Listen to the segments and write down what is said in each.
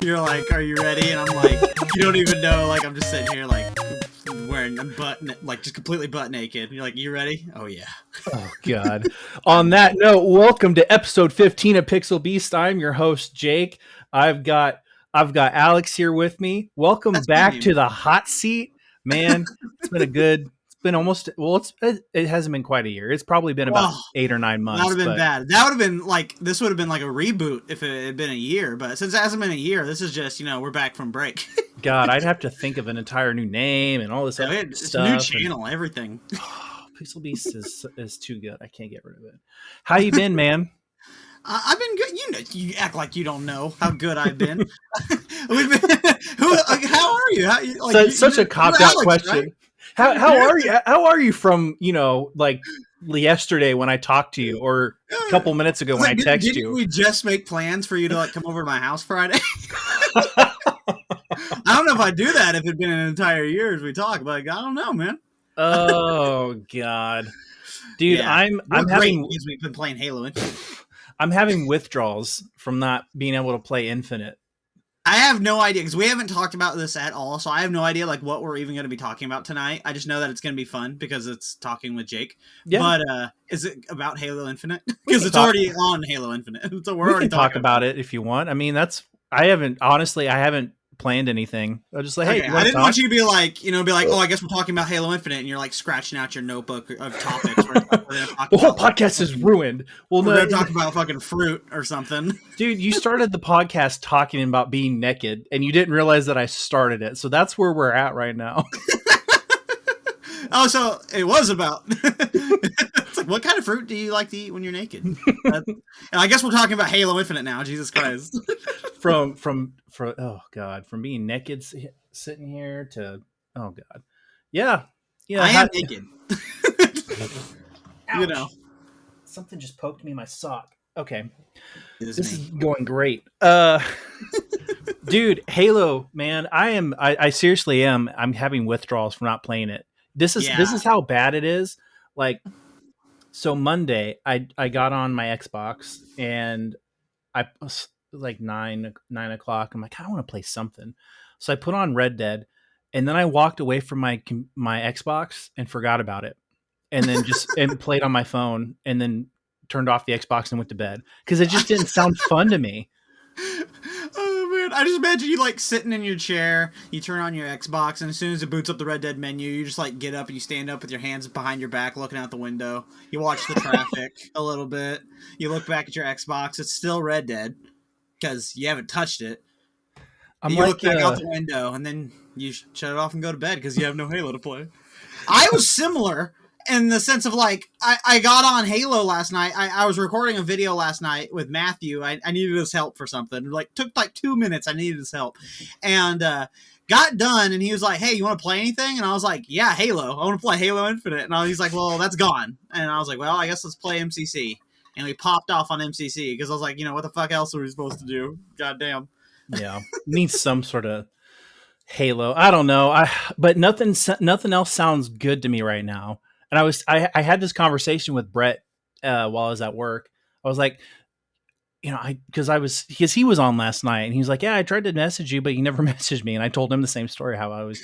You're like, are you ready? And I'm like, you don't even know. Like, I'm just sitting here, like, wearing just completely butt naked. And you're like, you ready? Oh, yeah. Oh, God. On that note, welcome to episode 15 of Pixel Beast. I'm your host, Jake. I've got Alex here with me. Welcome That's back to the hot seat. Man, it hasn't been quite a year. It's probably been about 8 or 9 months. That would have been bad. That would have been this would have been like a reboot if it had been a year. But since it hasn't been a year, this is just, we're back from break. God, I'd have to think of an entire new name and all this other stuff. New channel, everything. Pixel Beast is too good. I can't get rid of it. How you been, man? I've been good. You act like you don't know how good I've been. How are you? Such a cop-out question. Right? How are you from yesterday when I talked to you, or a couple minutes ago when I texted you? Didn't we just make plans for you to come over to my house Friday? I don't know if I'd do that if it'd been an entire year as we talk, but I don't know, man. Oh God, dude, yeah. We've been playing Halo Infinite. I'm having withdrawals from not being able to play Infinite. I have no idea because we haven't talked about this at all, so I have no idea what we're even going to be talking about tonight. I just know that it's going to be fun because it's talking with Jake. Yeah. But is it about Halo Infinite? Because it's already on Halo Infinite, so we can talk about it if you want. I mean, I haven't planned anything. I was just like, hey, I didn't want you to be like, oh, I guess we're talking about Halo Infinite, and you're like scratching out your notebook of topics. The whole podcast is ruined. Well, we're going to talk about fucking fruit or something. Dude, you started the podcast talking about being naked, and you didn't realize that I started it. So that's where we're at right now. Oh, so it was about. It's like, what kind of fruit do you like to eat when you're naked? And I guess we're talking about Halo Infinite now. Jesus Christ. From being naked sitting here to oh God, yeah. I am naked. Something just poked me in my sock. Okay, this is going great. Dude, Halo, man, I seriously am. I'm having withdrawals from not playing it. This is how bad it is. So Monday, I got on my Xbox and I was like 9 o'clock. I'm like, I want to play something. So I put on Red Dead, and then I walked away from my Xbox and forgot about it, and then and played on my phone, and then turned off the Xbox and went to bed because it just didn't sound fun to me. Oh man, I just imagine you sitting in your chair, you turn on your Xbox, and as soon as it boots up the Red Dead menu, you just get up and you stand up with your hands behind your back looking out the window. You watch the traffic a little bit. You look back at your Xbox, it's still Red Dead because you haven't touched it. You look back out the window, and then you shut it off and go to bed because you have no Halo to play. I was similar in the sense of I got on Halo last night. I was recording a video last night with Matthew. I needed his help for something. Took 2 minutes. I needed his help, and got done. And he was like, "Hey, you want to play anything?" And I was like, "Yeah, Halo. I want to play Halo Infinite." And he's like, "Well, that's gone." And I was like, "Well, I guess let's play MCC." And we popped off on MCC because I was like, what the fuck else are we supposed to do? God damn. Yeah, needs some sort of Halo. I don't know. But nothing else sounds good to me right now. And I had this conversation with Brett while I was at work. I was like, because he was on last night, and he was like, yeah, I tried to message you, but you never messaged me. And I told him the same story, how I was,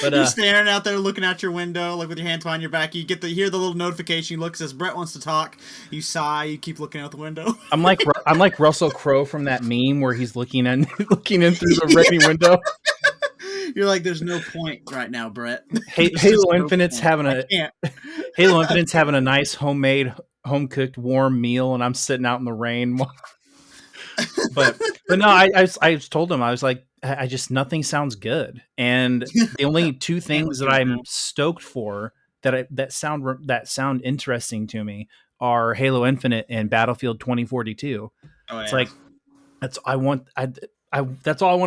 But you're staring out there looking out your window, with your hands behind your back. You hear the little notification. You look, says Brett wants to talk. You sigh. You keep looking out the window. I'm like Russell Crowe from that meme where he's looking in through the rainy window. You're like, there's no point right now, Brett. Halo Infinite's having a nice homemade, home cooked, warm meal, and I'm sitting out in the rain. but no, I told him, I was like, I just, nothing sounds good, and the only two things that I'm stoked for that sound interesting to me are Halo Infinite and Battlefield 2042. Oh, yeah. It's like that's all I want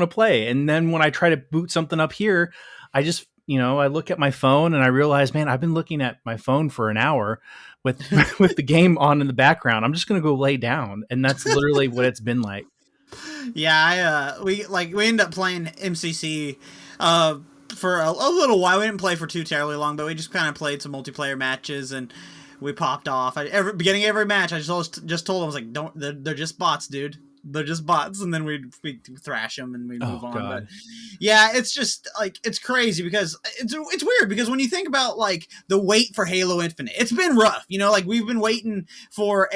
to play. And then when I try to boot something up here, I just, I look at my phone and I realize, man, I've been looking at my phone for an hour with the game on in the background. I'm just going to go lay down. And that's literally what it's been like. Yeah. We ended up playing MCC, for a little while. We didn't play for too terribly long, but we just kind of played some multiplayer matches and we popped off. Beginning of every match, I just told them, I was like, they're just bots, dude. they're just bots, and then we thrash them and we move on. God. But yeah, it's just like it's crazy because it's weird because when you think about like the wait for Halo Infinite, it's been rough. Like we've been waiting for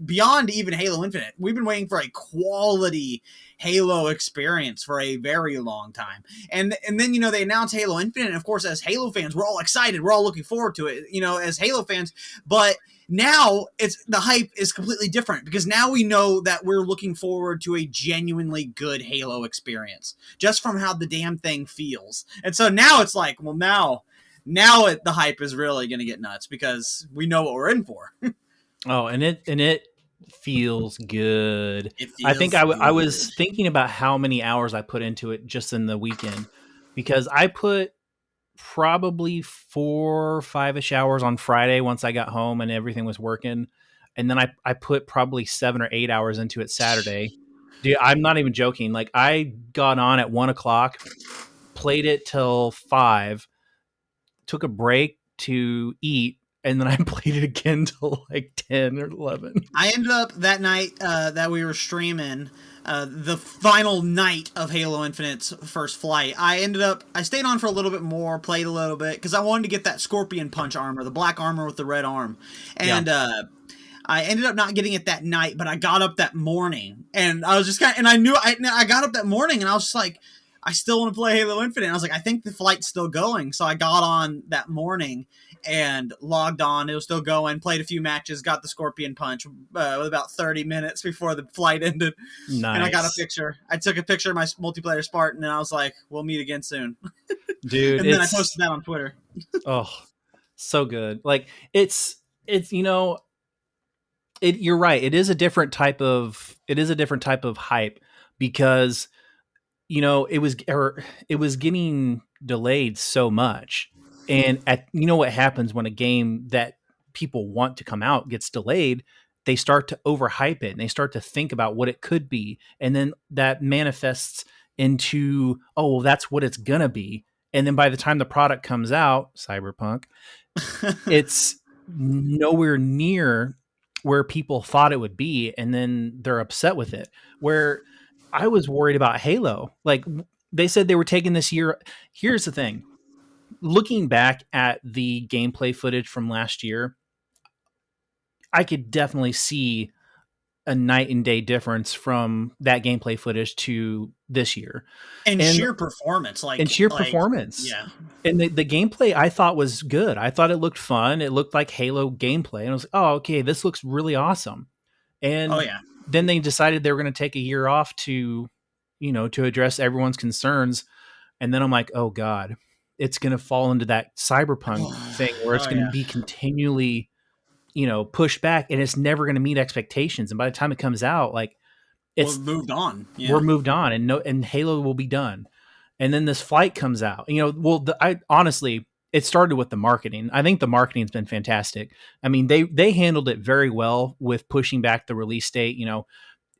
beyond even Halo Infinite, we've been waiting for a quality Halo experience for a very long time. And then they announced Halo Infinite, and of course as Halo fans we're all excited, we're all looking forward to it, as Halo fans. But now the hype is completely different because now we know that we're looking forward to a genuinely good Halo experience just from how the damn thing feels. And so now it's like, well, now the hype is really going to get nuts because we know what we're in for. And it feels good. I think I was thinking about how many hours I put into it just in the weekend, because I put probably 4 or 5-ish hours on Friday once I got home and everything was working. And then I put probably 7 or 8 hours into it Saturday. Dude, I'm not even joking. Like I got on at 1:00, played it till 5, took a break to eat, and then I played it again till like 10 or 11. I ended up that night that we were streaming the final night of Halo Infinite's first flight. I stayed on for a little bit more, played a little bit, because I wanted to get that Scorpion Punch armor, the black armor with the red arm. And I ended up not getting it that night, but I got up that morning, and I was just and I knew I got up that morning, and I was just like, I still want to play Halo Infinite. And I was like, I think the flight's still going. So I got on that morning and logged on. It was still going, played a few matches, got the Scorpion Punch with about 30 minutes before the flight ended. Nice. And I got a picture. I took a picture of my multiplayer Spartan, and I was like, we'll meet again soon. Dude. And then I posted that on Twitter. Oh, so good. Like it's you're right. It is a different type of hype because it was getting delayed so much. And what happens when a game that people want to come out gets delayed, they start to overhype it and they start to think about what it could be. And then that manifests into, oh, well, that's what it's going to be. And then by the time the product comes out, Cyberpunk, it's nowhere near where people thought it would be. And then they're upset with it. Where I was worried about Halo. Like they said they were taking this year. Here's the thing. Looking back at the gameplay footage from last year, I could definitely see a night and day difference from that gameplay footage to this year. And sheer performance. Yeah. And the gameplay I thought was good. I thought it looked fun. It looked like Halo gameplay. And I was like, oh, okay, this looks really awesome. And then they decided they were going to take a year off to address everyone's concerns. And then I'm like, oh God, it's going to fall into that Cyberpunk thing where it's going to be continually, pushed back, and it's never going to meet expectations. And by the time it comes out, like we're moved on. Yeah. We're moved on, and Halo will be done. And then this flight comes out. I honestly, it started with the marketing. I think the marketing's been fantastic. I mean, they handled it very well with pushing back the release date.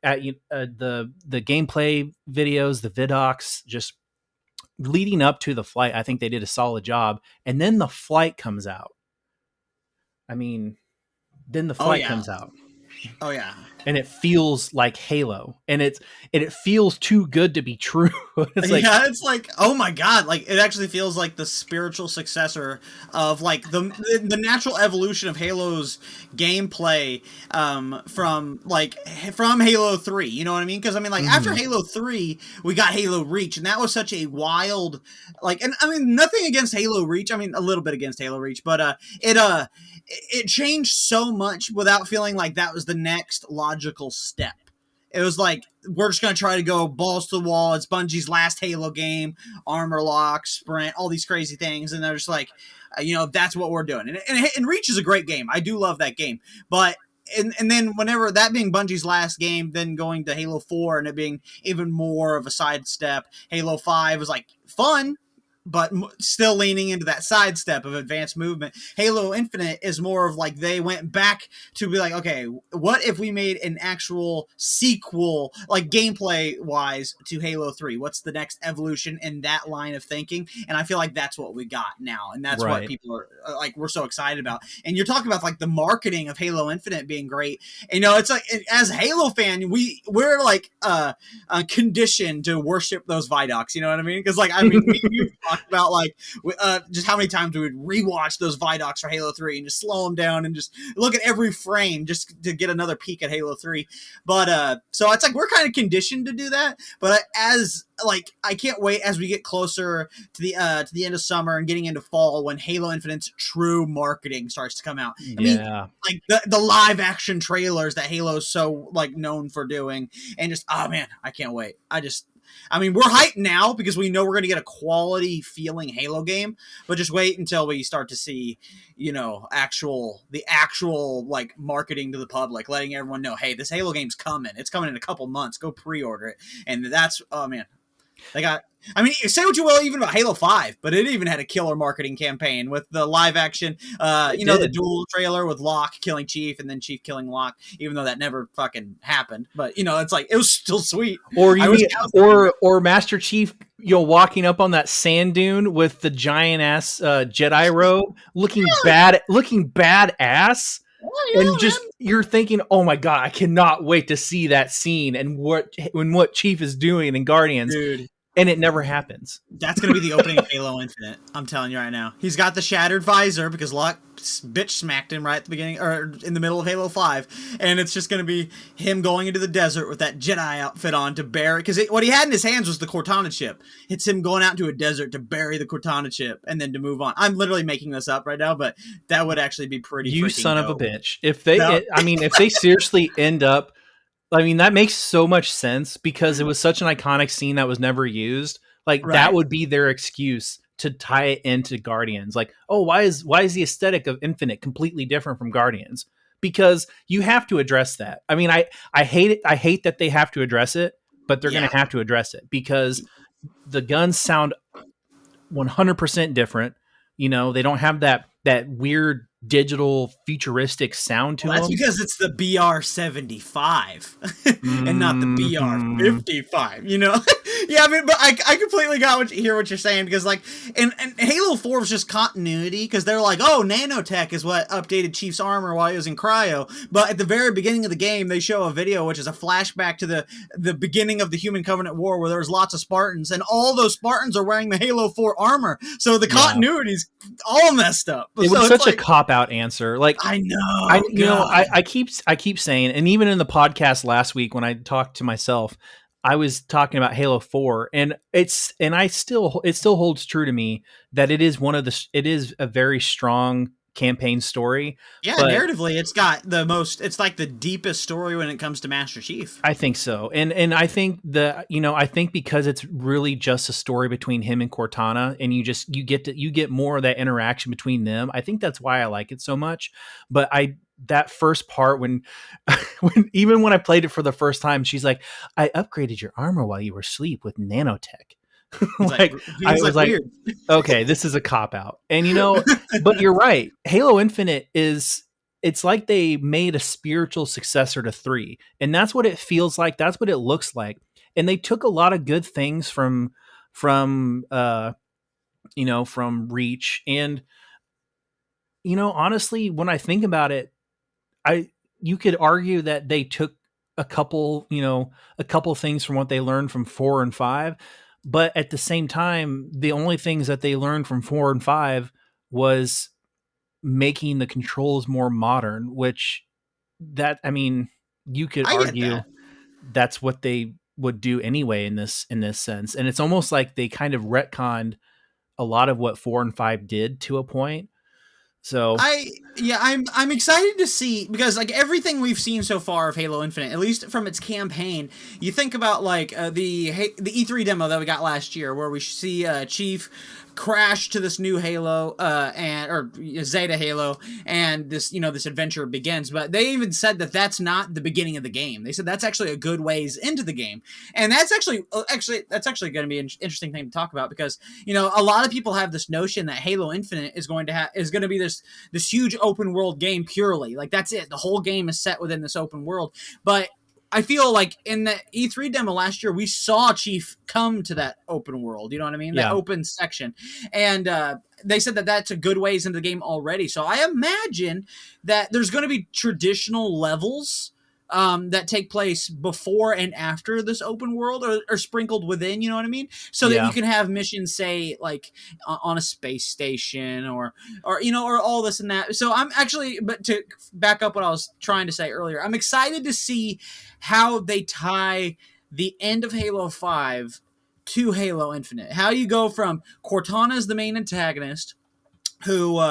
At the gameplay videos, the vidocs, just leading up to the flight, I think they did a solid job. And then the flight comes out. I mean, then the flight comes out. Oh yeah. And it feels like Halo, and it feels too good to be true. It's like, oh my God, like it actually feels like the spiritual successor of like the natural evolution of Halo's gameplay from Halo 3. You know what I mean? Because I mean, like after Halo 3, we got Halo Reach, and that was such a wild, and I mean nothing against Halo Reach. I mean a little bit against Halo Reach, but it changed so much without feeling like that was the next logical step. It was like, we're just going to try to go balls to the wall. It's Bungie's last Halo game, armor lock, sprint, all these crazy things. And they're just like, that's what we're doing. And Reach is a great game. I do love that game. But, and then whenever that being Bungie's last game, then going to Halo 4 and it being even more of a sidestep, Halo 5 was like fun. but still leaning into that sidestep of advanced movement. Halo Infinite is more of like they went back to be like, okay, what if we made an actual sequel, like gameplay wise, to Halo 3? What's the next evolution in that line of thinking? And I feel like that's what we got now, and that's what people are like. We're so excited about. And you're talking about like the marketing of Halo Infinite being great. And, it's like as a Halo fan, we're like conditioned to worship those Vidocs. You know what I mean? Because like you talked about like just how many times we would rewatch those Vidocs for Halo 3 and just slow them down and just look at every frame just to get another peek at Halo 3. But so it's like we're kind of conditioned to do that. But as like I can't wait as we get closer to the end of summer and getting into fall when Halo Infinite's true marketing starts to come out. I mean, like the live action trailers that Halo's so like known for doing, and just oh man, I can't wait. I mean, we're hyped now because we know we're going to get a quality feeling Halo game, but just wait until we start to see, the actual like marketing to the public, letting everyone know, hey, this Halo game's coming. It's coming in a couple months. Go pre-order it. And that's, oh man, say what you will even about Halo 5, but it even had a killer marketing campaign with the live action, the duel trailer with Locke killing Chief and then Chief killing Locke, even though that never fucking happened. But, it's like, it was still sweet. Or Master Chief, walking up on that sand dune with the giant ass Jedi robe looking badass. Oh, yeah, and just you're thinking, oh my god, I cannot wait to see that scene and what Chief is doing in Guardians. Dude. And it never happens. That's going to be the opening of Halo Infinite. I'm telling you right now. He's got the shattered visor because Locke bitch smacked him right at the beginning or in the middle of Halo 5. And it's just going to be him going into the desert with that Jedi outfit on to bury. Because what he had in his hands was the Cortana chip. It's him going out into a desert to bury the Cortana chip and then to move on. I'm literally making this up right now, but that would actually be pretty You son dope. Of a bitch. If they seriously end up, that makes so much sense because it was such an iconic scene that was never used. Like that would be their excuse to tie it into Guardians. Like, oh, why is the aesthetic of Infinite completely different from Guardians? Because you have to address that. I mean, I hate it. I hate that they have to address it, but they're going to have to address it because the guns sound 100% different. They don't have that weird digital futuristic sound to them. That's because it's the BR-75 and not the BR-55, Yeah, but I completely hear what you're saying because like and Halo 4 was just continuity because they're like, oh, nanotech is what updated Chief's armor while he was in cryo. But at the very beginning of the game, they show a video which is a flashback to the beginning of the Human Covenant War where there was lots of Spartans and all those Spartans are wearing the Halo 4 armor. So the continuity's all messed up. It was such a cop-out answer. Like I know. I keep saying, and even in the podcast last week when I talked to myself, I was talking about Halo 4, and it still holds true to me that it is a very strong campaign story. Yeah, narratively, it's like the deepest story when it comes to Master Chief. I think so, and I think I think because it's really just a story between him and Cortana, and you get more of that interaction between them. I think that's why I like it so much. But that first part when even when I played it for the first time, she's like, I upgraded your armor while you were asleep with nanotech. I was like, okay, this is a cop out. And but you're right. Halo Infinite it's like they made a spiritual successor to 3. And that's what it feels like. That's what it looks like. And they took a lot of good things from Reach. And honestly, when I think about it, you could argue that they took a couple things from what they learned from 4 and 5, but at the same time, the only things that they learned from 4 and 5 was making the controls more modern, which you could argue that's what they would do anyway in this sense. And it's almost like they kind of retconned a lot of what 4 and 5 did to a point. So I'm excited to see because like everything we've seen so far of Halo Infinite, at least from its campaign, you think about like the E3 demo that we got last year where we see Chief crash to this new Halo, or Zeta Halo, and this, this adventure begins. But they even said that that's not the beginning of the game. They said that's actually a good ways into the game, and that's actually going to be an interesting thing to talk about, because a lot of people have this notion that Halo Infinite is going to be this huge open world game purely. Like, that's it. The whole game is set within this open world, but I feel like in the E3 demo last year, we saw Chief come to that open world. You know what I mean? That open section. And they said that that's a good ways into the game already. So I imagine that there's going to be traditional levels that take place before and after this open world, or sprinkled within, you know what I mean? So that you can have missions, say, like on a space station or all this and that. So I'm actually, but to back up what I was trying to say earlier, I'm excited to see how they tie the end of Halo 5 to Halo Infinite. How you go from Cortana as the main antagonist, who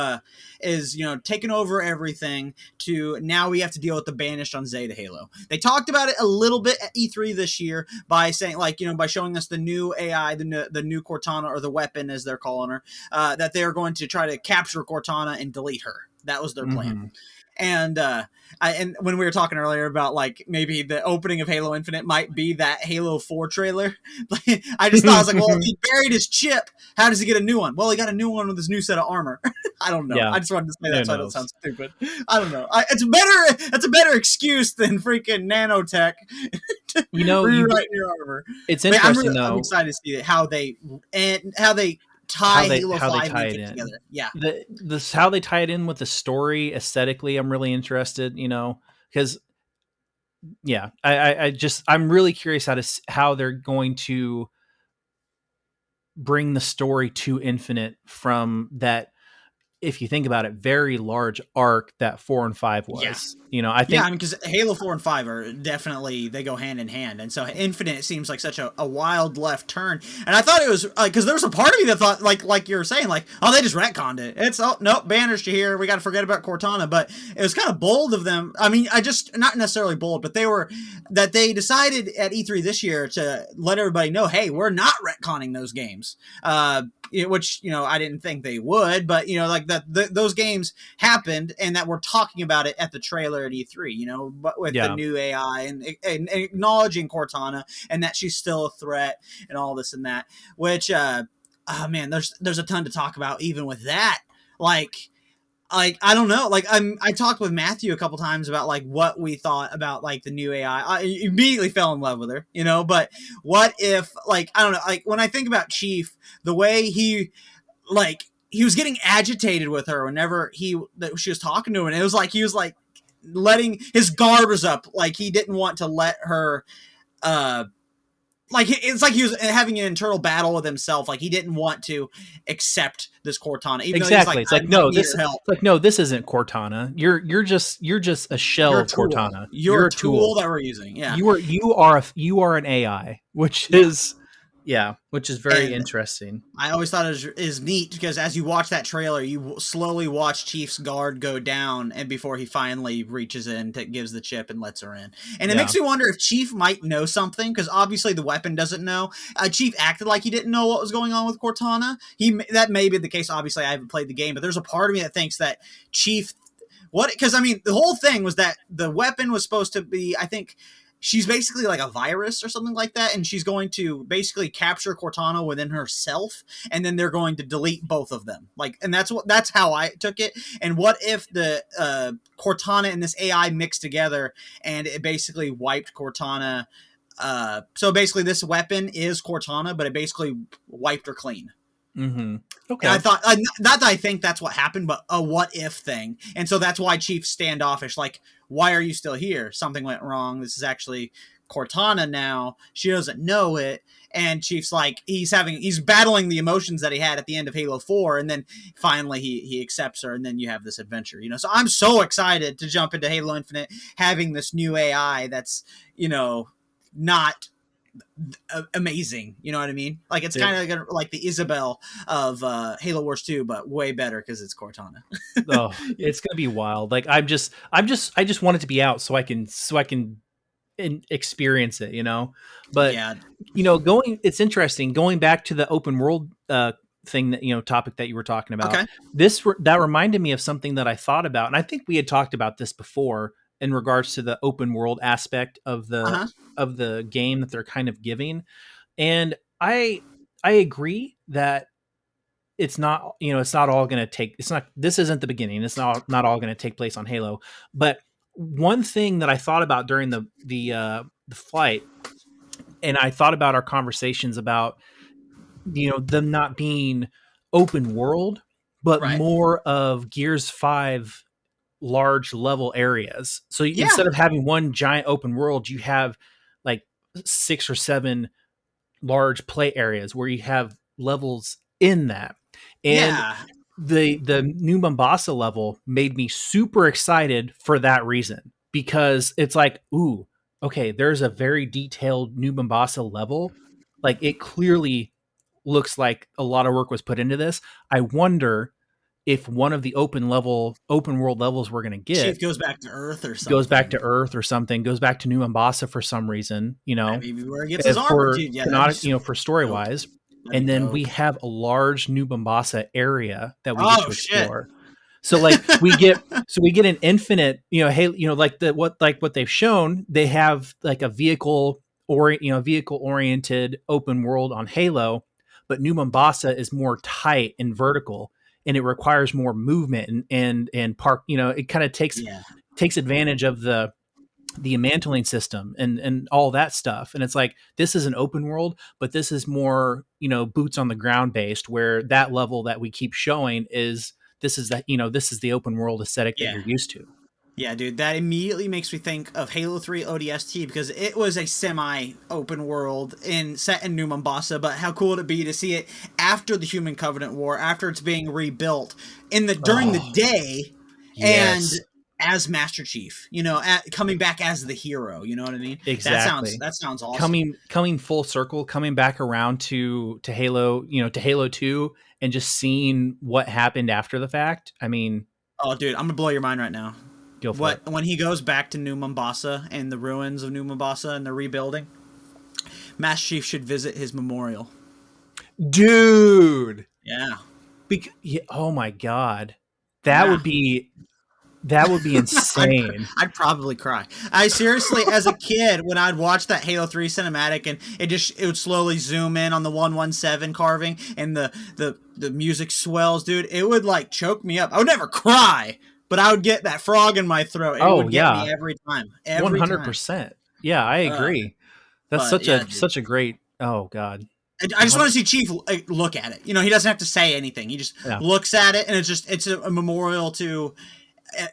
is taking over everything, to now we have to deal with the Banished on Zeta Halo. They talked about it a little bit at E3 this year by saying, by showing us the new AI, the new Cortana, or the weapon as they're calling her, that they're going to try to capture Cortana and delete her. That was their plan. Mm-hmm. And and when we were talking earlier about maybe the opening of Halo Infinite might be that Halo 4 trailer, I just thought, I was like, well, if he buried his chip, how does he get a new one? Well, he got a new one with his new set of armor. I don't know. Yeah. I just wanted to say that so I don't sound stupid. I don't know. It's a better excuse than freaking nanotech to rewrite your armor. It's interesting, though. I'm excited to see how they Halo 5 together. Yeah. How they tie it in with the story aesthetically, I'm really interested, because I'm really curious how they're going to bring the story to Infinite from that, if you think about it, very large arc that 4 and 5 was. I think because Halo 4 and 5 are definitely, they go hand in hand, and so Infinite seems like such a wild left turn. And I thought it was because there was a part of me that thought, like you were saying, they just retconned it. It's Banished you here. We got to forget about Cortana. But it was kind of bold of them. I mean, not necessarily bold, but they decided at E3 this year to let everybody know, hey, we're not retconning those games. Which I didn't think they would, but those games happened, and that we're talking about it at the trailer at E3, but with the new AI and acknowledging Cortana and that she's still a threat and all this and that. Which, man, there's a ton to talk about even with that. I don't know. I talked with Matthew a couple times about what we thought about the new AI. I immediately fell in love with her, But what if I don't know. When I think about Chief, the way he was getting agitated with her whenever she was talking to him, and it was he was letting his guard was up, he didn't want to let her. It's he was having an internal battle with himself. He didn't want to accept this Cortana. Even exactly. Though it's no, this isn't Cortana. You're just a shell of Cortana. You're a tool that we're using. Yeah. You are an AI, which is very interesting. I always thought it is neat because as you watch that trailer, you slowly watch Chief's guard go down, and before he finally reaches in, gives the chip and lets her in. And it makes me wonder if Chief might know something, because obviously the weapon doesn't know. Chief acted like he didn't know what was going on with Cortana. That may be the case. Obviously, I haven't played the game, but there's a part of me that thinks that Chief... Because, the whole thing was that the weapon was supposed to be, I think... She's basically like a virus or something like that, and she's going to basically capture Cortana within herself, and then they're going to delete both of them. And that's how I took it. And what if the Cortana and this AI mixed together, and it basically wiped Cortana? So basically, this weapon is Cortana, but it basically wiped her clean. Mm-hmm. Okay. And I thought, not that I think that's what happened, but a what if thing. And so that's why Chief's standoffish, why are you still here? Something went wrong. This is actually Cortana now. She doesn't know it. And Chief's he's battling the emotions that he had at the end of Halo 4. And then finally he accepts her. And then you have this adventure, So I'm so excited to jump into Halo Infinite, having this new AI that's, not amazing, you know what I mean? It's kind of like the Isabel of Halo Wars 2, but way better because it's Cortana. Oh, it's gonna be wild. I just want it to be out so I can experience it, But it's interesting going back to the open world thing that, topic that you were talking about. Okay. That reminded me of something that I thought about, and I think we had talked about this before in regards to the open world aspect of the game that they're kind of giving. And I agree that it's not, it's not all going to take, this isn't the beginning. It's not all going to take place on Halo. But one thing that I thought about during the flight, and I thought about our conversations about, them not being open world, but more of Gears 5 large level areas. So instead of having one giant open world, you have like 6 or 7 large play areas where you have levels in that. And the New Mombasa level made me super excited for that reason, because it's like, ooh, okay, there's a very detailed New Mombasa level. Like, it clearly looks like a lot of work was put into this. I wonder if one of the open world levels we're going to get Chief goes back to Earth or something. Goes back to New Mombasa for some reason, maybe where he gets his armor, dude. For story wise. And then we have a large New Mombasa area that we get to explore. So like we get an infinite, what they've shown, they have like a vehicle oriented open world on Halo, but New Mombasa is more tight and vertical, and it requires more movement and park, it kind of takes advantage of the mantling system and all that stuff. And it's like, this is an open world, but this is more, boots on the ground based, where that level that we keep showing this is the open world aesthetic that you're used to. Yeah, dude, that immediately makes me think of Halo 3 ODST, because it was a semi-open world set in New Mombasa, but how cool would it be to see it after the Human Covenant War, after it's being rebuilt during the day, and as Master Chief, coming back as the hero, you know what I mean? Exactly. That sounds awesome. Coming full circle, coming back around to Halo, to Halo 2, and just seeing what happened after the fact. I mean, oh, dude, I'm gonna blow your mind right now. Go for it. When he goes back to New Mombasa and the ruins of New Mombasa and the rebuilding, Master Chief should visit his memorial. Dude. Yeah. Oh my God. That would be insane. I'd probably cry. I seriously, as a kid, when I'd watch that Halo 3 cinematic and it would slowly zoom in on the 117 carving and the music swells, dude, it would like choke me up. I would never cry, but I would get that frog in my throat. It would get me every time. 100%. Yeah, I agree. That's such a great. Oh God. I just want to see Chief look at it. He doesn't have to say anything. He just looks at it, and it's a memorial to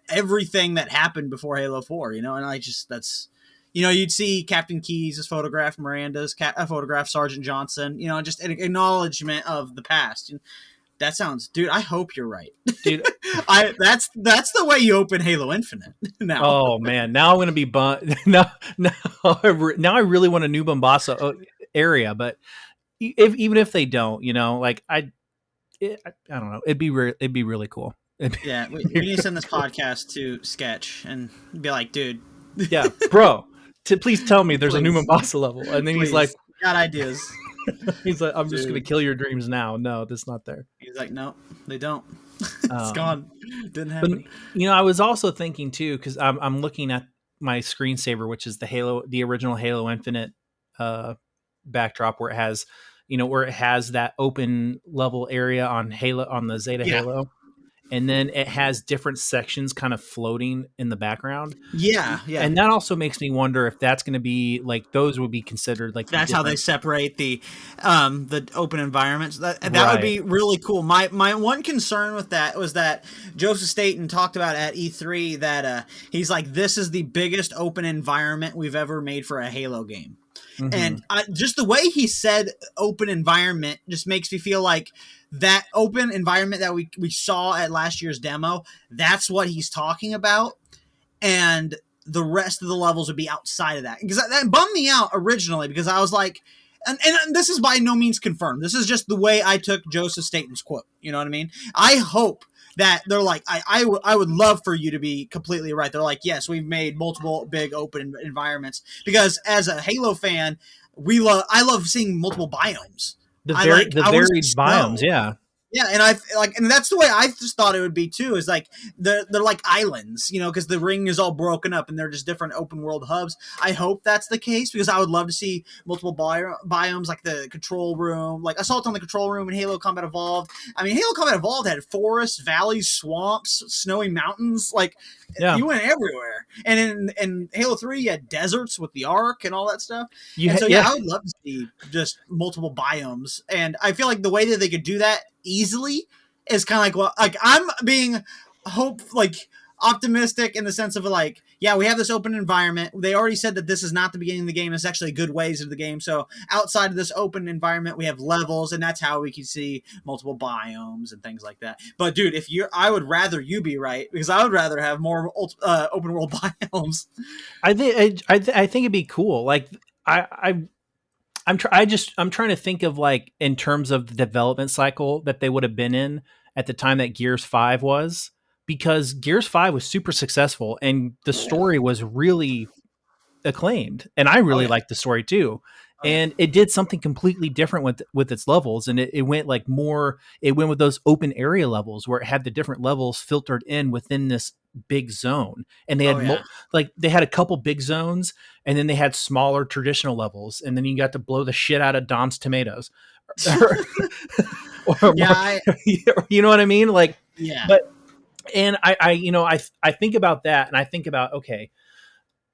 everything that happened before Halo 4. And that's. You'd see Captain Keyes' photograph, Miranda's photograph, Sergeant Johnson. Just an acknowledgement of the past. And that sounds, dude. I hope you're right, dude. That's the way you open Halo Infinite now. Oh man, now I'm gonna be bummed. Now I really want a New Mombasa area, but even if they don't, I don't know. It'd be really cool. We need to send this podcast to Sketch and be like, dude. Yeah, bro. Please tell me there's a New Mombasa level, and then he's like, got ideas. He's like, I'm just gonna kill your dreams now. No, that's not there. He's like, no, they don't. It's gone. Didn't happen. But, I was also thinking too, because I'm looking at my screensaver, which is the original Halo Infinite backdrop, where it has, that open level area on the Zeta Halo. And then it has different sections kind of floating in the background. Yeah. And that also makes me wonder if that's going to be like, those would be considered like, that's how they separate the open environments. That would be really cool. My one concern with that was that Joseph Staten talked about at E3 that he's like, this is the biggest open environment we've ever made for a Halo game. Mm-hmm. And just the way he said open environment just makes me feel like that open environment that we saw at last year's demo, that's what he's talking about. And the rest of the levels would be outside of that. Because that bummed me out originally, because I was like, and this is by no means confirmed. This is just the way I took Joseph Staten's quote. You know what I mean? I hope that they're like, I would love for you to be completely right. They're like, yes, we've made multiple big open environments, because as a Halo fan, I love seeing multiple biomes. The varied biomes, yeah. Yeah, and and that's the way I just thought it would be too. Is like they're like islands, because the ring is all broken up and they're just different open world hubs. I hope that's the case because I would love to see multiple biomes, like the control room, like Assault on the Control Room in Halo Combat Evolved. I mean, Halo Combat Evolved had forests, valleys, swamps, snowy mountains. Like you went everywhere. And in Halo 3, you had deserts with the Ark and all that stuff. I would love to see just multiple biomes. And I feel like the way that they could do that easily is kind of like I'm being optimistic in the sense of we have this open environment. They already said that this is not the beginning of the game. It's actually good ways of the game. So outside of this open environment, we have levels, and that's how we can see multiple biomes and things like that. But dude, I would rather you be right because I would rather have more open world biomes. I think it'd be cool. Like I'm trying to think of in terms of the development cycle that they would have been in at the time that Gears 5 was, because Gears 5 was super successful and the story was really acclaimed, and I really liked the story too. And it did something completely different with its levels, and it went with those open area levels where it had the different levels filtered in within this big zone, and they had they had a couple big zones, and then they had smaller traditional levels, and then you got to blow the shit out of Dom's tomatoes. You know what I mean? And I think about that, and I think about, okay,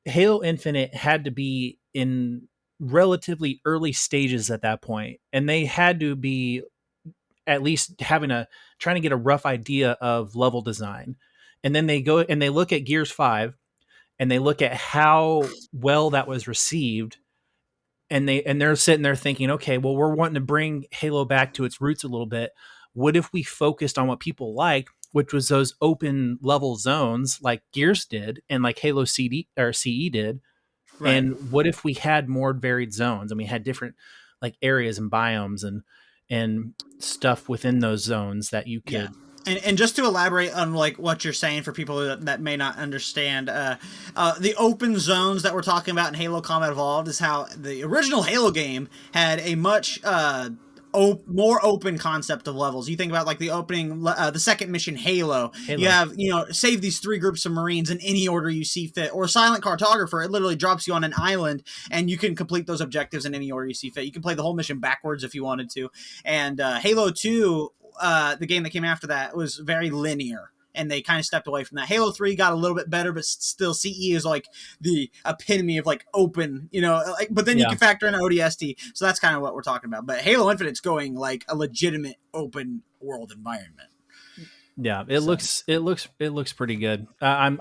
Halo Infinite had to be in relatively early stages at that point, and they had to be at least trying to get a rough idea of level design. And then they go and they look at Gears 5 and they look at how well that was received, and they're sitting there thinking, okay, well, we're wanting to bring Halo back to its roots a little bit. What if we focused on what people like, which was those open level zones like Gears did and like Halo CE did? Right. And what if we had more varied zones and we had different areas and biomes and stuff within those zones that you could. Yeah. And just to elaborate on what you're saying for people that may not understand, the open zones that we're talking about in Halo Combat Evolved is how the original Halo game had a much more open concept of levels. You think about the opening, the second mission, Halo. You have, save these 3 groups of Marines in any order you see fit. Or Silent Cartographer, it literally drops you on an island and you can complete those objectives in any order you see fit. You can play the whole mission backwards if you wanted to. And Halo 2, the game that came after that, was very linear. And they kind of stepped away from that. Halo 3 got a little bit better, but still CE is the epitome of open, but then you can factor in ODST. So that's kind of what we're talking about. But Halo Infinite's going a legitimate open world environment. Yeah, it looks pretty good. I'm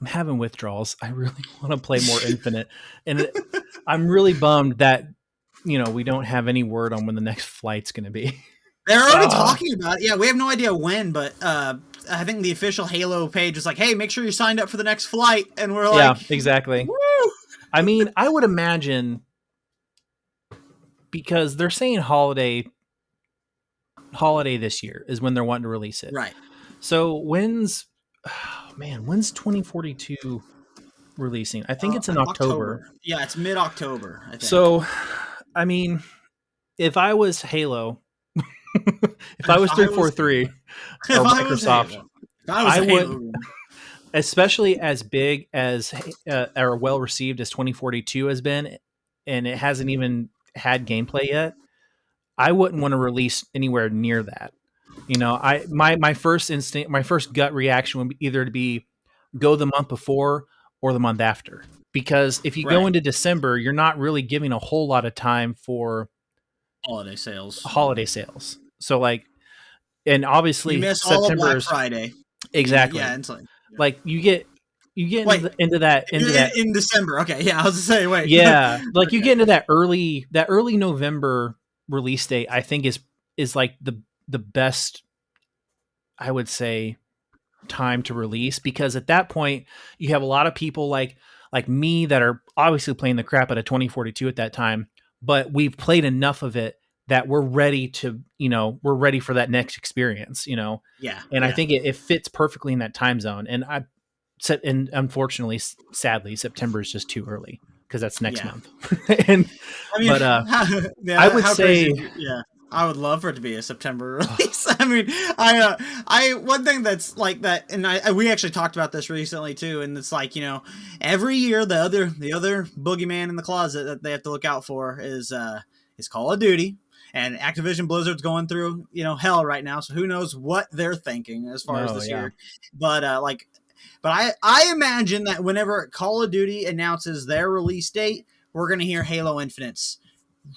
having withdrawals. I really want to play more Infinite. And I'm really bummed that, we don't have any word on when the next flight's going to be. They're already talking about it. Yeah, we have no idea when, but I think the official Halo page was hey, make sure you're signed up for the next flight. And we're yeah, exactly. Woo! I mean, I would imagine, because they're saying holiday this year is when they're wanting to release it. Right. So when's 2042 releasing? I think it's in October. Yeah, it's mid-October, I think. So, I mean, if I was Halo... if I was 343 or Microsoft, I would, especially as big as or well received as 2042 has been, and it hasn't even had gameplay yet, I wouldn't want to release anywhere near that. My first instinct, my first gut reaction would be either to be go the month before or the month after, because if you go into December, you're not really giving a whole lot of time for holiday sales. So and obviously you miss all of Black Friday. Exactly. Yeah, it's you get into that in December. Okay, yeah, I was to say wait. Yeah, you get into that early November release date. I think is the best, I would say, time to release, because at that point you have a lot of people like me that are obviously playing the crap out of 2042 at that time, but we've played enough of it that we're ready for that next experience, Yeah. And I think it fits perfectly in that time zone. And unfortunately, sadly, September is just too early because that's next month. I would say, I would love for it to be a September release. I mean, I one thing that's like that, and we actually talked about this recently too, and it's like, every year the other boogeyman in the closet that they have to look out for is Call of Duty, and Activision Blizzard's going through hell right now, so who knows what they're thinking as far as this year, but I imagine that whenever Call of Duty announces their release date, we're going to hear Halo Infinite's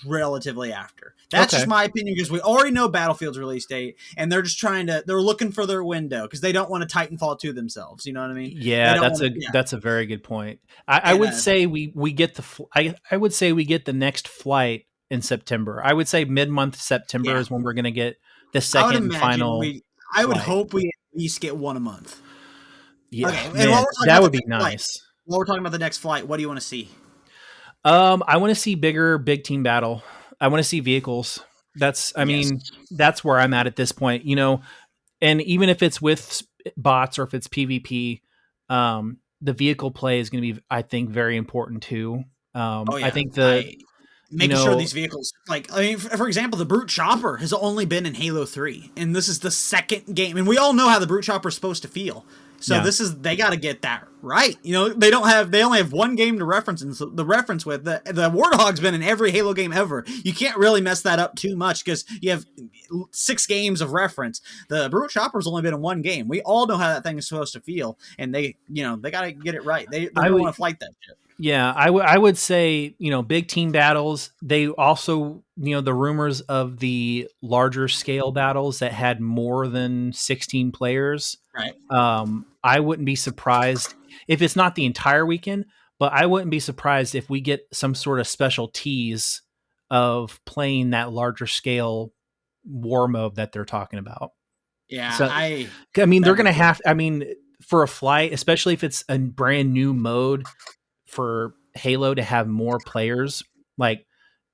relatively after. That's just my opinion, because we already know Battlefield's release date, and they're just they're looking for their window because they don't want to Titanfall 2 themselves. You know what I mean? Yeah, that's a very good point. I would say we get I would say we get the next flight in September. I would say mid-month September is when we're going to get the second and final. I would hope we at least get one a month. Yeah, okay. Man, that would be nice. While we're talking about the next flight, what do you want to see? I want to see big team battle. I want to see vehicles. I mean, that's where I'm at this point, and even if it's with bots or if it's PvP, the vehicle play is going to be, I think, very important too. I think making sure these vehicles, for example, the Brute Chopper has only been in Halo 3, and this is the second game, and we all know how the Brute Chopper is supposed to feel. So they got to get that right. They only have one game to reference, and the reference with the Warthog's been in every Halo game ever. You can't really mess that up too much because you have 6 games of reference. The Brute Chopper's only been in one game. We all know how that thing is supposed to feel, and they got to get it right. They don't want to flight that shit. Yeah, I would say, big team battles. They also, the rumors of the larger scale battles that had more than 16 players. Right. I wouldn't be surprised if it's not the entire weekend, but I wouldn't be surprised if we get some sort of special tease of playing that larger scale war mode that they're talking about. Yeah. So, I mean, they're going to for a flight, especially if it's a brand new mode, for Halo to have more players,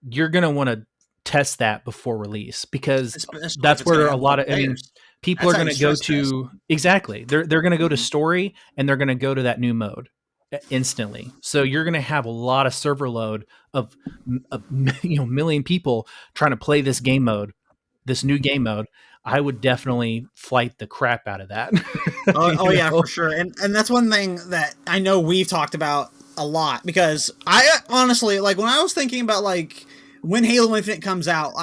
you're going to want to test that before release, because that's where a lot of, people are going to go to, exactly. They're going to go to story, and they're going to go to that new mode instantly. So you're going to have a lot of server load of million people trying to play this new game mode. I would definitely flight the crap out of that. Yeah, for sure. And that's one thing that I know we've talked about a lot, because I honestly, when I was thinking about when Halo Infinite comes out,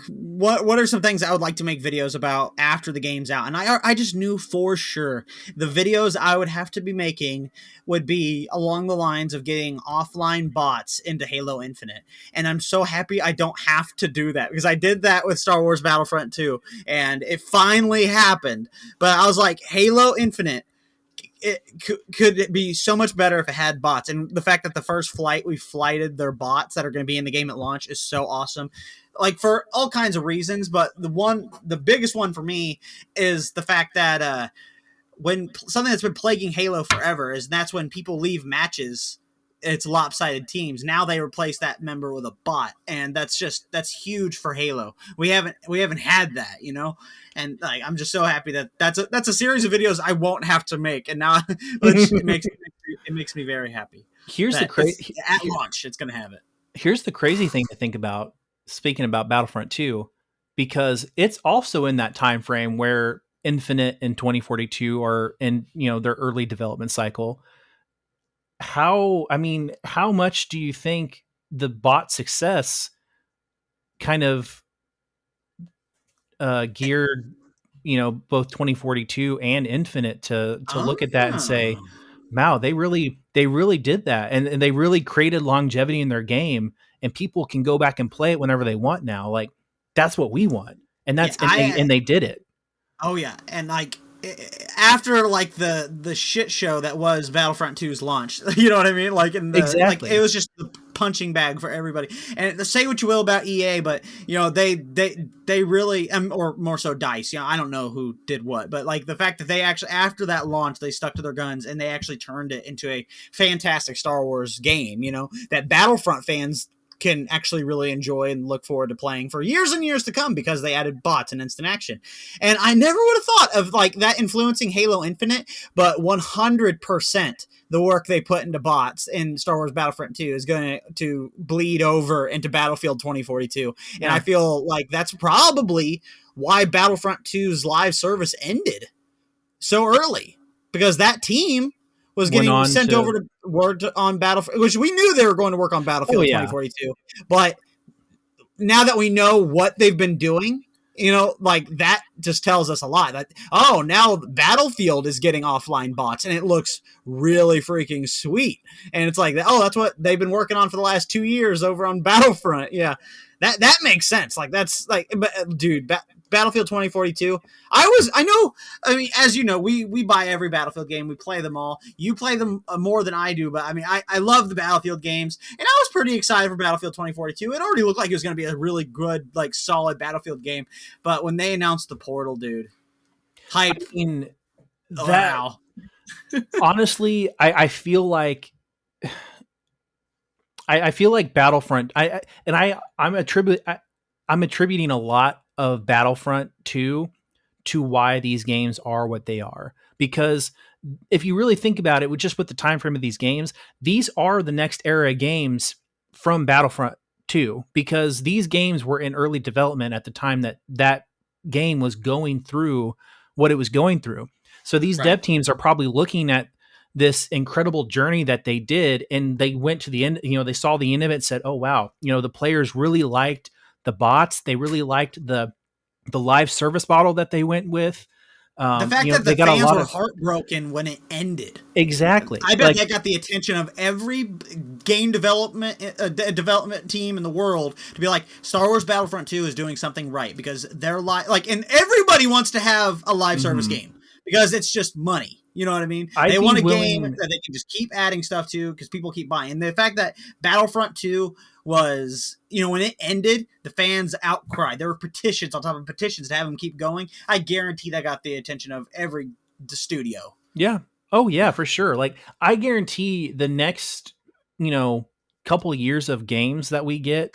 what are some things I would like to make videos about after the game's out? And I just knew for sure the videos I would have to be making would be along the lines of getting offline bots into Halo Infinite. And I'm so happy I don't have to do that, because I did that with Star Wars Battlefront 2, and it finally happened. But I was like, Halo Infinite, could it be so much better if it had bots? And the fact that the first flight we flighted their bots that are going to be in the game at launch is so awesome, for all kinds of reasons. But the biggest one for me is the fact that when something that's been plaguing Halo forever is that's when people leave matches, it's lopsided teams. Now they replace that member with a bot, and that's huge for Halo. We haven't had that, and I'm just so happy that that's a series of videos I won't have to make, and now it makes me very happy. Here's the crazy at launch, it's going to have it. Here's the crazy thing to think about. Speaking about Battlefront 2, because it's also in that time frame where Infinite and 2042 are in their early development cycle. How much do you think the bot success kind of geared, both 2042 and Infinite to look at that and say, wow, they really did that. And they really created longevity in their game, and people can go back and play it whenever they want now. That's what we want. And and they did it. Oh yeah. And after the shit show that was Battlefront 2's launch, you know what I mean? Exactly. It was just the punching bag for everybody. And say what you will about EA, but they really, or more so DICE, I don't know who did what, but the fact that they actually, after that launch, they stuck to their guns and they actually turned it into a fantastic Star Wars game, that Battlefront fans can actually really enjoy and look forward to playing for years and years to come because they added bots and instant action. And I never would have thought of like that influencing Halo Infinite, but 100% the work they put into bots in Star Wars Battlefront 2 is going to bleed over into Battlefield 2042. And I feel like that's probably why Battlefront 2's live service ended so early, because that team was getting sent over to work on Battlefield, which we knew they were going to work on Battlefield 2042. But now that we know what they've been doing, you know, like that just tells us a lot. That now Battlefield is getting offline bots, and it looks really freaking sweet. And it's like, that's what they've been working on for the last 2 years over on Battlefront. Yeah, that makes sense. Like that's like, dude, Battlefield 2042. I mean, as you know, we buy every Battlefield game. We play them all. You play them more than I do, but I mean, I love the Battlefield games, and I was pretty excited for Battlefield 2042. It already looked like it was going to be a really good, like, solid Battlefield game. But when they announced the Portal, dude, hype. I mean, wow. Honestly, I feel like I feel like Battlefront. I'm attributing a lot of Battlefront 2 to why these games are what they are. Because if you really think about it, with the time frame of these games, these are the next era games from Battlefront 2, because these games were in early development at the time that game was going through what it was going through. So these dev teams are probably looking at this incredible journey that they did, and they went to the end, you know, they saw the end of it and said, oh, wow, you know, the players really liked the bots. They really liked the live service model that they went with. The fact that the fans were heartbroken when it ended. Exactly. I bet that got the attention of every game development team in the world to be like, Star Wars Battlefront 2 is doing something right, because they're and everybody wants to have a live service game because it's just money. You know what I mean? They want a game that they can just keep adding stuff to because people keep buying. And the fact that Battlefront 2 was, you know, when it ended, the fans outcried. There were petitions on top of petitions to have them keep going. I guarantee that got the attention of every studio. Yeah. Oh, yeah, for sure. Like, I guarantee the next, you know, couple of years of games that we get,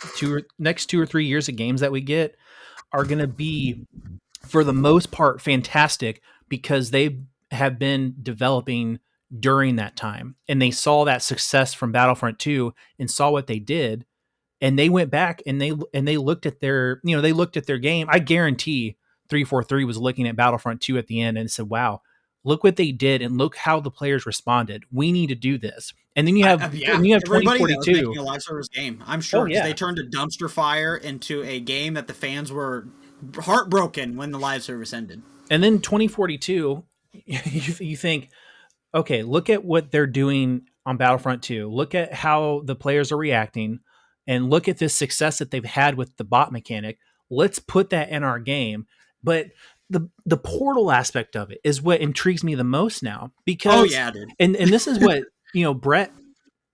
next 2 or 3 years of games that we get are going to be, for the most part, fantastic, because they have been developing during that time, and they saw that success from Battlefront 2 and saw what they did, and they went back and they looked at their, you know, they looked at their game. I guarantee 343 was looking at Battlefront 2 at the end and said, wow, look what they did, and look how the players responded. We need to do this. And then you have, and you have 2042 making a live service game. I'm sure they turned a dumpster fire into a game that the fans were heartbroken when the live service ended. And then 2042, you think, okay, look at what they're doing on Battlefront 2. Look at how the players are reacting, and look at this success that they've had with the bot mechanic. Let's put that in our game. But the portal aspect of it is what intrigues me the most now, because dude. And this is what, you know, Brett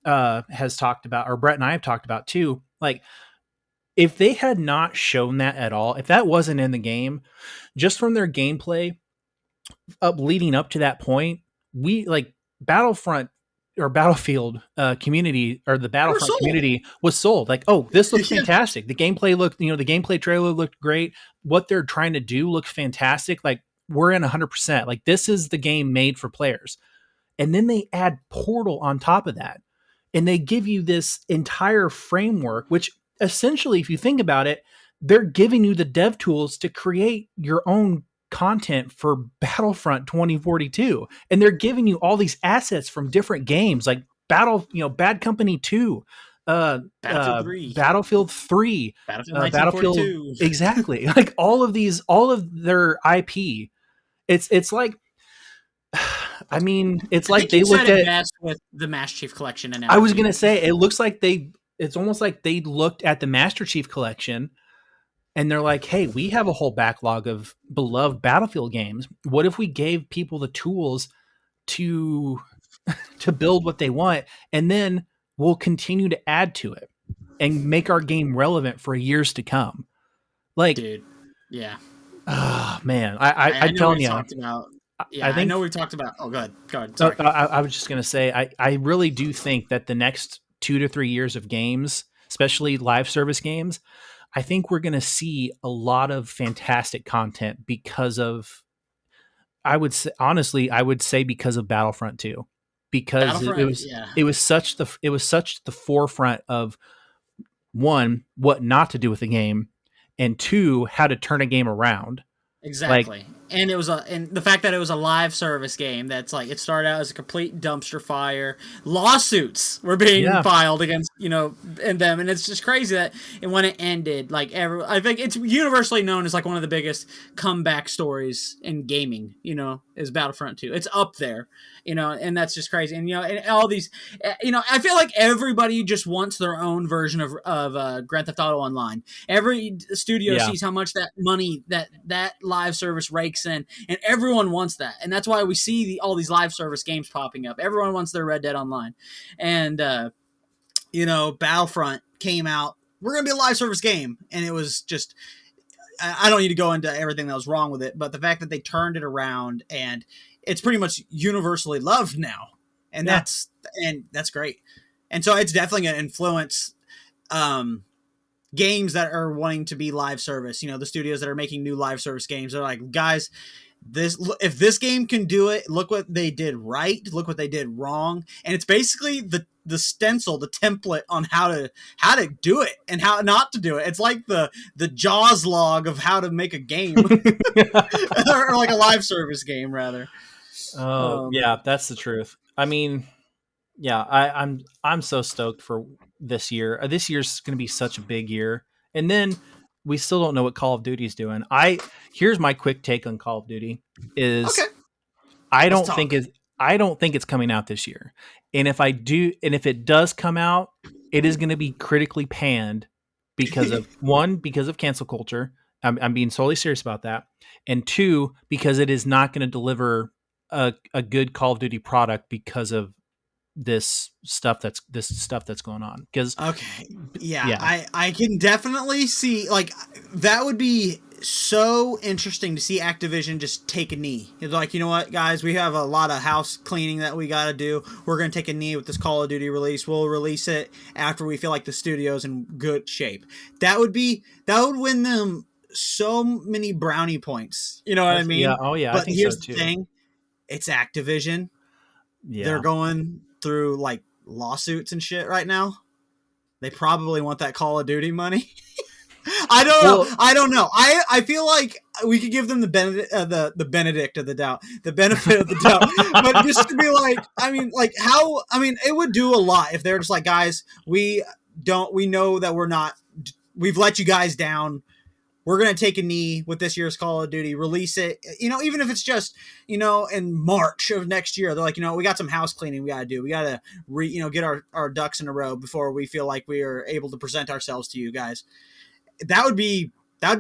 has talked about, or Brett and I have talked about too. Like, if they had not shown that at all, if that wasn't in the game, just from their gameplay leading up to that point, we, like, Battlefront or Battlefield community, or the Battlefront community was sold. Like, oh, this looks fantastic. The gameplay looked, you know, the gameplay trailer looked great. What they're trying to do looks fantastic. Like, we're in 100%. Like, this is the game made for players. And then they add Portal on top of that, and they give you this entire framework, which essentially, if you think about it, they're giving you the dev tools to create your own content for Battlefront 2042, and they're giving you all these assets from different games, like Bad Company 2, Battlefield 3, Battlefield, exactly. Like, all of their IP. It's like, I mean, it's like they looked at with the Master Chief Collection, and I was gonna say, it looks like it's almost like they looked at the Master Chief Collection, and they're like, hey, we have a whole backlog of beloved Battlefield games. What if we gave people the tools to build what they want, and then we'll continue to add to it and make our game relevant for years to come? Like, dude, yeah. Oh, man. I'm telling you. I know we talked about. Oh, go ahead. Sorry. I was just going to say, I really do think that the next 2 to 3 years of games especially live service games, I think we're going to see a lot of fantastic content because of, I would say, honestly, I would say because of Battlefront 2, because Battlefront, yeah, it was such the forefront of, one, what not to do with the game, and two, how to turn a game around. Like, exactly. And and the fact that it was a live service game, that's like, it started out as a complete dumpster fire. Lawsuits were being filed against, and them, and it's just crazy that, and when it ended, like, I think it's universally known as like one of the biggest comeback stories in gaming. Is Battlefront 2. It's up there, and that's just crazy. And and all these, I feel like everybody just wants their own version of Grand Theft Auto Online. Every studio sees how much that money that live service rakes in, and everyone wants that, and that's why we see all these live service games popping up. Everyone wants their Red Dead Online, and Battlefront came out. We're gonna be a live service game, and it was just, I don't need to go into everything that was wrong with it, but the fact that they turned it around, and it's pretty much universally loved now, and that's great. And so it's definitely gonna influence games that are wanting to be live service. The studios that are making new live service games are like, guys, if this game can do it, look what they did right, look what they did wrong. And it's basically the stencil, the template on how to do it and how not to do it. It's like the Jaws log of how to make a game, or like a live service game rather. Oh, yeah, that's the truth. I mean, yeah, I'm so stoked for this year. This year's going to be such a big year, and then we still don't know what Call of Duty's doing. Here's my quick take on Call of Duty is, okay, I don't think it's coming out this year. And if it does come out, it is going to be critically panned because of because of cancel culture. I'm being solely serious about that. And two, because it is not going to deliver a good Call of Duty product because of this stuff that's going on. Because I can definitely see, like, that would be so interesting to see Activision just take a knee. It's like, you know what, guys, we have a lot of house cleaning that we got to do. We're going to take a knee with this Call of Duty release. We'll release it after we feel like the studio's in good shape. That would win them so many brownie points. You know what I mean? Yeah. Oh yeah. But I think here's so too. the thing. It's Activision. Yeah. They're going through like lawsuits and shit right now. They probably want that Call of Duty money. I don't know. I feel like we could give them the benefit of the doubt, but just to be like, it would do a lot if they're just like, guys, we know that we've let you guys down. We're going to take a knee with this year's Call of Duty, release it, even if it's just, in March of next year. They're like, we got some house cleaning we got to do. We got to, get our ducks in a row before we feel like we are able to present ourselves to you guys. That would be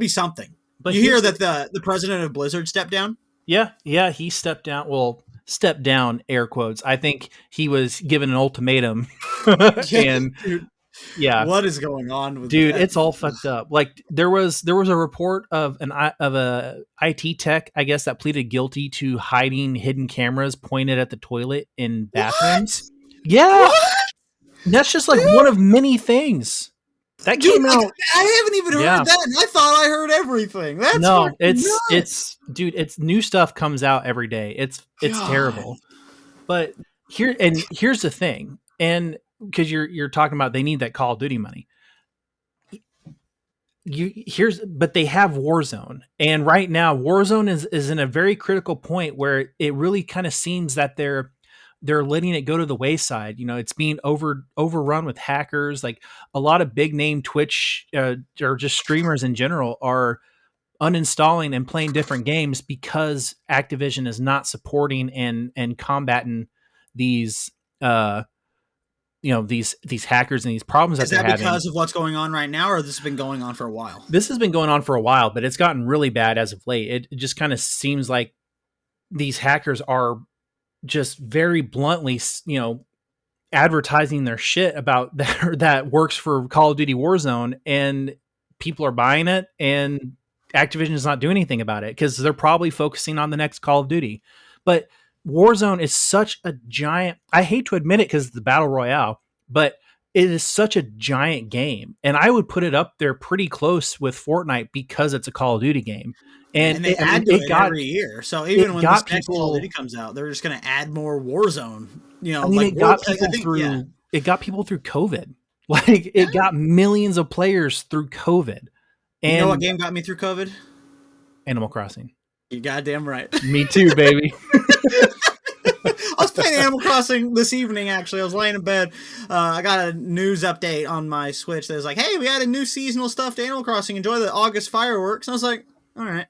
something. But you hear that the president of Blizzard stepped down? Yeah, he stepped down. Well, stepped down, air quotes. I think he was given an ultimatum. And yeah, what is going on with dude? that? It's all fucked up. Like there was a report of a IT tech, I guess, that pleaded guilty to hiding hidden cameras pointed at the toilet in bathrooms. What? Yeah, what? That's just like one of many things that came out. I haven't even heard that, and I thought I heard everything. That's it's new stuff comes out every day. It's terrible. But here's the thing, and because you're talking about they need that Call of Duty money. But they have Warzone, and right now Warzone is in a very critical point where it really kind of seems that they're letting it go to the wayside. It's being overrun with hackers. Like a lot of big name Twitch or just streamers in general are uninstalling and playing different games because Activision is not supporting and combating these these hackers and these problems that they're having. Is that because of what's going on right now, or this has been going on for a while? This has been going on for a while, but it's gotten really bad as of late. It just kind of seems like these hackers are just very bluntly, advertising their shit about that works for Call of Duty Warzone, and people are buying it, and Activision is not doing anything about it because they're probably focusing on the next Call of Duty. But Warzone is such a giant, I hate to admit it because it's the battle royale, but it is such a giant game, and I would put it up there pretty close with Fortnite because it's a Call of Duty game. And they add to it every year. So even when this next Call of Duty comes out, they're just going to add more Warzone. You know, I mean, it got people through. It got people through COVID. Like it got millions of players through COVID. And you know what game got me through COVID? Animal Crossing. You're goddamn right. Me too, baby. I was playing Animal Crossing this evening, actually. I was laying in bed. I got a news update on my Switch that was like, hey, we added new seasonal stuff to Animal Crossing. Enjoy the August fireworks. And I was like, all right.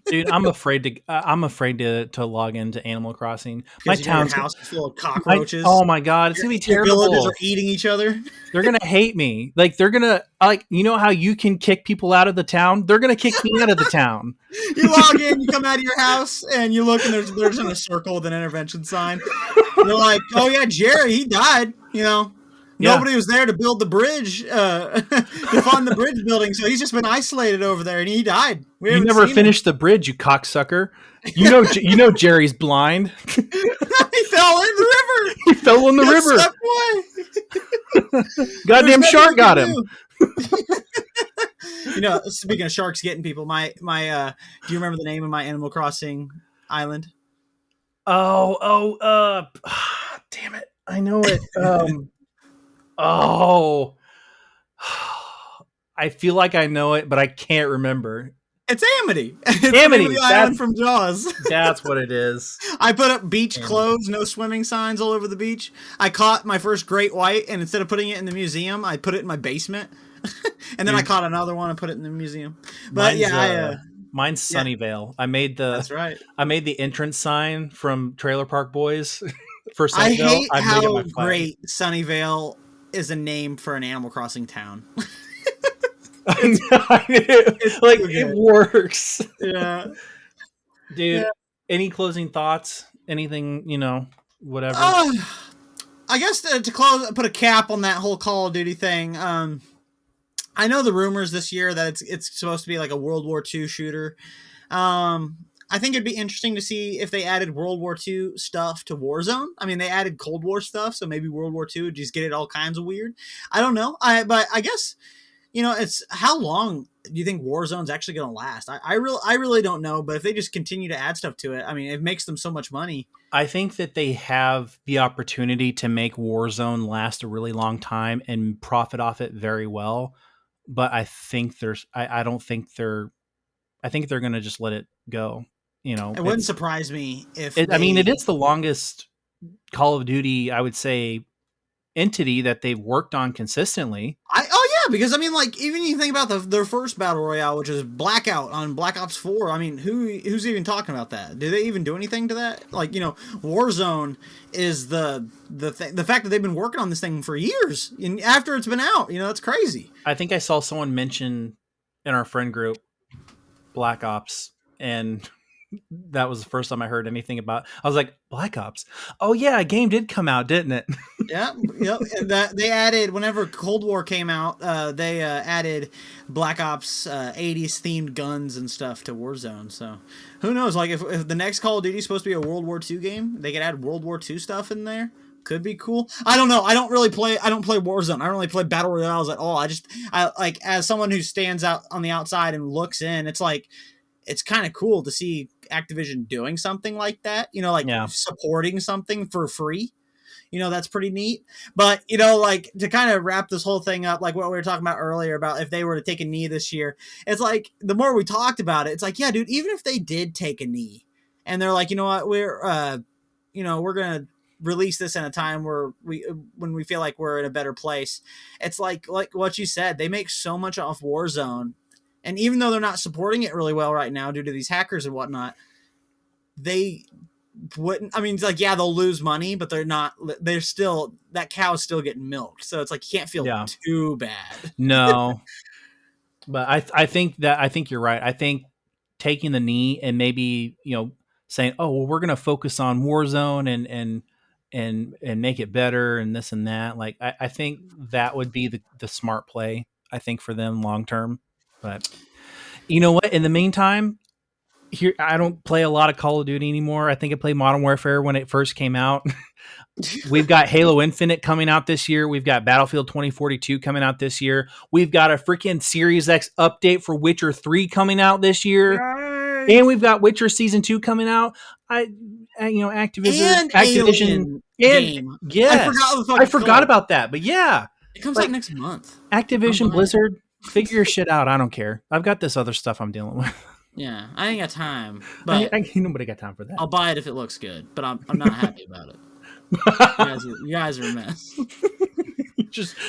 Dude, I'm afraid to log into Animal Crossing. My town's house is full of cockroaches. Oh my god, it's gonna be terrible. Villagers are eating each other. They're gonna hate me. Like they're gonna you know how you can kick people out of the town? They're gonna kick me out of the town. You log in, you come out of your house, and you look, and there's in a circle with an intervention sign. You're like, oh yeah, Jerry, he died. You know. Yeah. Nobody was there to build the bridge, to fund the bridge building, so he's just been isolated over there, and he died. You never finished the bridge, you cocksucker. You know Jerry's blind. He fell in the river. He fell in the river. Goddamn shark got him. You know, speaking of sharks getting people, my do you remember the name of my Animal Crossing island? Damn it, I know it. Oh, I feel like I know it, but I can't remember. It's Amity. Amity, the island from Jaws. That's what it is. I put up beach clothes, no swimming signs all over the beach. I caught my first great white, and instead of putting it in the museum, I put it in my basement. And then I caught another one and put it in the museum. But mine's Sunnyvale. I made that's right. I made the entrance sign from Trailer Park Boys for Sunnyvale. I hate how great Sunnyvale is a name for an Animal Crossing town. It works. Yeah. Dude, any closing thoughts? Anything, whatever? I guess to close, put a cap on that whole Call of Duty thing. I know the rumors this year that it's supposed to be like a World War II shooter. I think it'd be interesting to see if they added World War II stuff to Warzone. I mean, they added Cold War stuff, so maybe World War II would just get it all kinds of weird. I don't know. But I guess, it's how long do you think Warzone's actually going to last? I really don't know. But if they just continue to add stuff to it, I mean, it makes them so much money. I think that they have the opportunity to make Warzone last a really long time and profit off it very well. But I think I think they're going to just let it go. It wouldn't surprise me if it is the longest Call of Duty, I would say, entity that they've worked on consistently. Because I mean, like, even you think about their first battle royale, which is Blackout on Black Ops 4. I mean, who's even talking about that? Did they even do anything to that? Like, Warzone is the fact that they've been working on this thing for years, and after it's been out, that's crazy. I think I saw someone mention in our friend group Black Ops, and that was the first time I heard anything about. I was like, Black Ops. Oh yeah, a game did come out, didn't it? Yeah, yep. And that they added whenever Cold War came out, they added Black Ops 80s themed guns and stuff to Warzone. So who knows? Like if the next Call of Duty is supposed to be a World War II game, they could add World War II stuff in there. Could be cool. I don't know. I don't play Warzone. I don't really play battle royales at all. I like, as someone who stands out on the outside and looks in, it's like, it's kind of cool to see Activision doing something like that, supporting something for free. That's pretty neat. But, like, to kind of wrap this whole thing up, like what we were talking about earlier about if they were to take a knee this year, it's like, the more we talked about it, it's like, yeah, dude, even if they did take a knee and they're like, you know what, we're going to release this in a time when we feel like we're in a better place. It's like what you said, they make so much off Warzone. And even though they're not supporting it really well right now due to these hackers and whatnot, they wouldn't. I mean, it's like, yeah, they'll lose money, but they're still, that cow's still getting milked. So it's like, you can't feel too bad. No. But I think you're right. I think taking the knee and maybe, saying, oh, well, we're going to focus on Warzone and make it better and this and that. Like, I think that would be the smart play, I think, for them long term. But you know what? In the meantime, here I don't play a lot of Call of Duty anymore. I think I played Modern Warfare when it first came out. We've got Halo Infinite coming out this year. We've got Battlefield 2042 coming out this year. We've got a freaking Series X update for Witcher 3 coming out this year. Nice. And we've got Witcher Season 2 coming out. Activision game. Yeah. I forgot about that. But yeah. It comes out next month. Activision Blizzard, figure your shit out. I don't care. I've got this other stuff I'm dealing with. Yeah, I ain't got time. But nobody got time for that. I'll buy it if it looks good, but I'm not happy about it. You guys are a mess.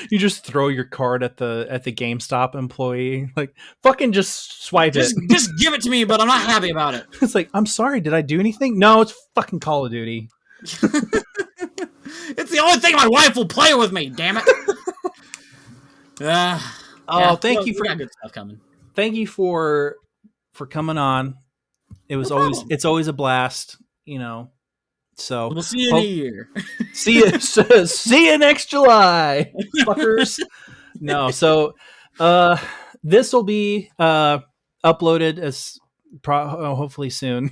you just throw your card at the GameStop employee, like fucking just swipe it. Just give it to me, but I'm not happy about it. It's like, I'm sorry, did I do anything? No, it's fucking Call of Duty. It's the only thing my wife will play with me. Damn it. Thank you for good stuff coming. Thank you for coming on. It's always a blast, So we'll see you in a year. see you next July, fuckers. No, so this will be uploaded as hopefully soon.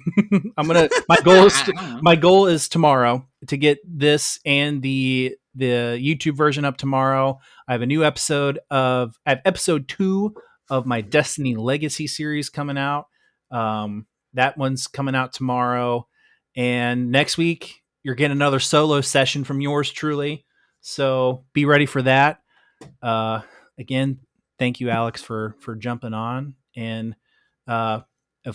My goal is tomorrow to get this and the YouTube version up tomorrow. I have a new episode episode 2 of my Destiny Legacy series coming out. That one's coming out tomorrow. And next week, you're getting another solo session from yours truly. So be ready for that. Again, thank you, Alex, for jumping on. And of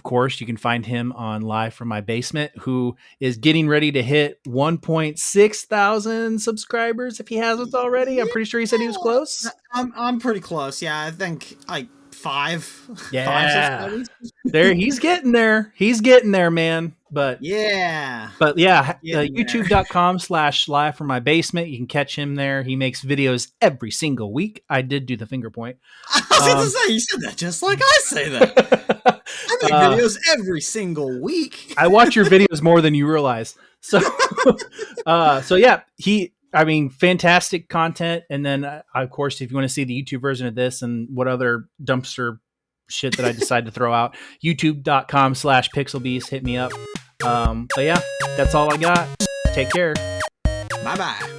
course, you can find him on Live from My Basement, who is getting ready to hit 1.6 thousand subscribers if he hasn't already. I'm pretty sure he said he was close. I'm pretty close. Yeah, I think like 5. Yeah. 5 there, he's getting there. He's getting there, man. But yeah, youtube.com/live from my basement. You can catch him there. He makes videos every single week. I did do the finger point. I was going to say, you said that just like I say that. I make videos every single week. I watch your videos more than you realize. So, yeah, fantastic content. And then, of course, if you want to see the YouTube version of this and what other dumpster shit that I decide to throw out, youtube.com/pixelbeast, hit me up. But yeah, that's all I got. Take care. Bye-bye.